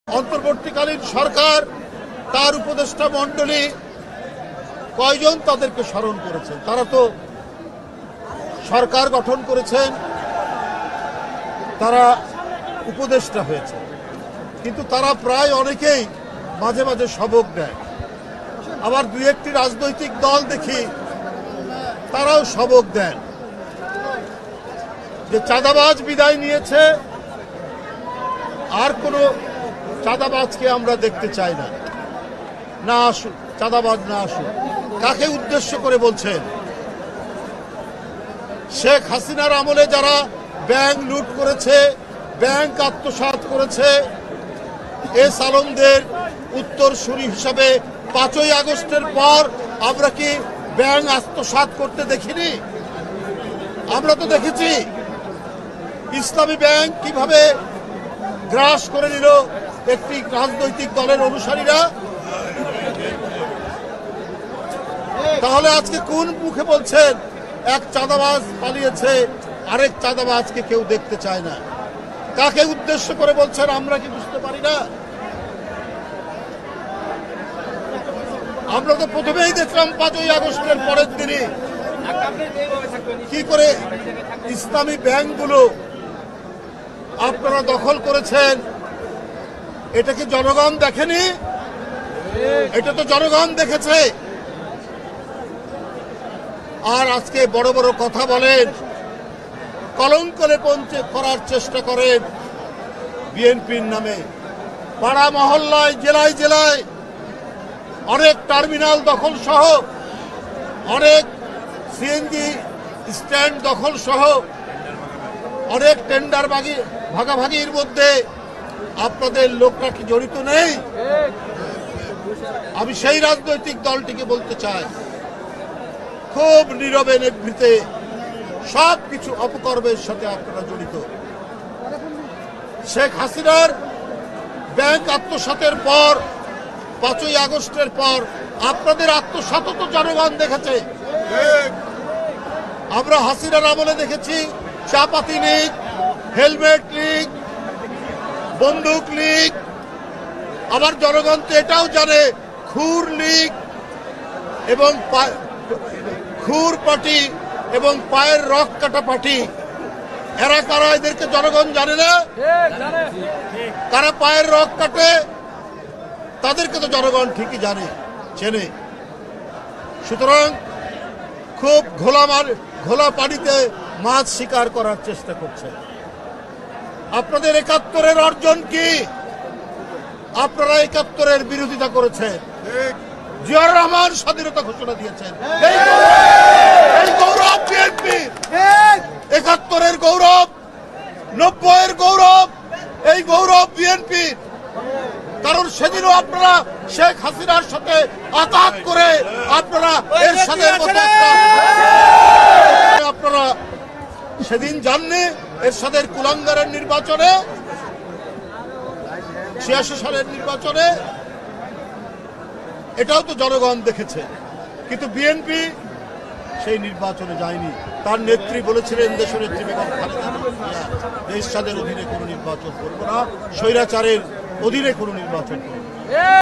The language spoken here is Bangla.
অন্তর্বর্তীকালীন সরকার তার উপদেষ্টা মণ্ডলী কয়জন তাদেরকে স্মরণ করেছেন? তারা তো সরকার গঠন করেছেন, তারা উপদেষ্টা হয়েছে, কিন্তু তারা প্রায় অনেকেই মাঝে মাঝে সবক দেয়। আবার দুই একটি রাজনৈতিক দল দেখি তারাও সবক দেন যে চাঁদাবাজ বিদায় নিয়েছে, আর কোনো চাঁদাবাজকে আমরা দেখতে চাই না, না আসুক চাঁদাবাজ, না আসুক। কাকে উদ্দেশ্য করে বলছেন? শেখ হাসিনার আমলে যারা ব্যাংক লুট করেছে, ব্যাংক আত্মসাৎ করেছে, এস আলমদের উত্তরসূরি হিসাবে 5ই আগস্টের পর আমরা কি ব্যাংক আত্মসাৎ করতে দেখিনি? আমরা তো দেখেছি ইসলামী ব্যাংক কিভাবে গ্রাস করে নিল একটি রাজনৈতিক দলের অনুসারীরা। তাহলে আজকে কোন মুখে বলছেন এক চাঁদাবাজ পালিয়েছে, আরেক চাঁদাবাজকে কেউ দেখতে চায় না? কাকে উদ্দেশ্য করে বলছেন আমরা কি বুঝতে পারি না? আমরা তো প্রথমেই দেখলাম 5ই আগস্টের পরের দিনই কি করে ইসলামী ব্যাংকগুলো আপনারা দখল করেছেন। এটা কি জনগণ দেখেনি? এটা তো জনগণ দেখেছে। আর আজকে বড় বড় কথা বলেন, কলঙ্ক করার চেষ্টা করেন বিএনপির নামে। পাড়া মহল্লায়, জেলায় জেলায় অনেক টার্মিনাল দখল সহ, অনেক সিএনজি স্ট্যান্ড দখল সহ, অনেক টেন্ডার ভাগাভাগির মধ্যে আপনাদের লোকরা কি জড়িত নেই? আমি সেই রাজনৈতিক দলটিকে বলতে চাই, খুব নীরবে নিভৃতে সবকিছু অপকর্মের সাথে আপনারা জড়িত। শেখ হাসিনার ব্যাংক আত্মসাতের পর, 5ই আগস্টের পর আপনাদের আত্মসাত তো জনগণ দেখেছে। আমরা হাসিনার আমলে দেখেছি চাপাতি লীগ, হেলমেট লীগ, বন্দুক লীগ, আবার জনগণ তো এটাও জানে খুর লীগ এবং খুর পার্টি এবং পায়ের রক কাটা পার্টি। এরা কারা? এদেরকে জনগণ জানে না? কারা পায়ের রক কাটে তাদেরকে তো জনগণ ঠিকই জানে, চেনে। সুতরাং খুব ঘোলা পানিতে মাছ শিকার করার চেষ্টা করছে। আপনাদের 71-এর অর্জন কি? আপনারা 71-এর বিরোধিতা করেছেন। জিয়াউর রহমান স্বাধীনতা ঘোষণা দিয়েছেন। এই গৌরব বিএনপি, 71-এর গৌরব, 90-এর গৌরব, এই গৌরব বিএনপি। কারণ সেদিনও আপনারা শেখ হাসিনার সাথে আঘাত করে আপনারা এর সাথে আপনারা সেদিন জাননি এরশাদের কুলাঙ্গারের নির্বাচনে, 86 সালের নির্বাচনে, এটাও তো জনগণ দেখেছে। কিন্তু বিএনপি সেই নির্বাচনে যায়নি। তার নেত্রী বলেছিলেন, দেশনেত্রী বেগম খালেদা জিয়া, এরশাদের অধীনে কোনো নির্বাচন করবো না, স্বৈরাচারের অধীনে কোনো নির্বাচন করবো না।